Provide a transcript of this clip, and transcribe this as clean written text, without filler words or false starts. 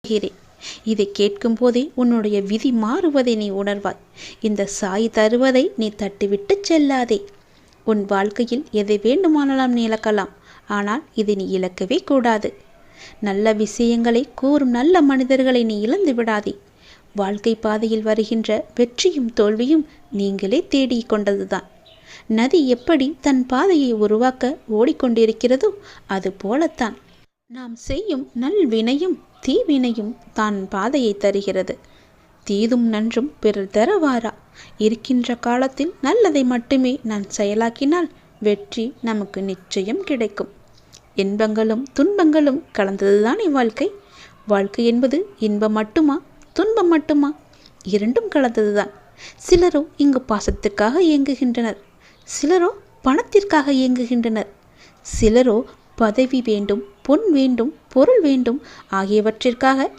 கூறுகிறேன். இதை கேட்கும் போதே உன்னுடைய விதி மாறுவதை நீ உணர்வாய். இந்த சாய் தருவதை நீ தட்டிவிட்டு செல்லாதே. உன் வாழ்க்கையில் எதை வேண்டுமானாலும் நீ இழக்கலாம். ஆனால் இதை நீ இழக்கவே கூடாது. நல்ல விஷயங்களை கூறும் நல்ல மனிதர்களை நீ இழந்து விடாதே. வாழ்க்கை பாதையில் வருகின்ற வெற்றியும் தோல்வியும் நீங்களே தேடிக் கொண்டதுதான். நதி எப்படி தன் பாதையை உருவாக்க ஓடிக்கொண்டிருக்கிறதோ அது போலத்தான் நாம் செய்யும் நல்வினையும் தீவினையும் தான் பாதையை தருகிறது. தீதும் நன்றும் பிறர் தரவாரா. இருக்கின்ற காலத்தில் நல்லதை மட்டுமே நான் செயலாக்கினால் வெற்றி நமக்கு நிச்சயம் கிடைக்கும். இன்பங்களும் துன்பங்களும் கலந்ததுதான் வாழ்க்கை. வாழ்க்கை என்பது இன்பம் மட்டுமா துன்பம் மட்டுமா? இரண்டும் கலந்ததுதான். சிலரோ இங்கு பாசத்துக்காக இயங்குகின்றனர், சிலரோ பணத்திற்காக இயங்குகின்றனர், சிலரோ பதவி வேண்டும், பொன் வேண்டும், பொருள் வேண்டும் ஆகியவற்றிற்காக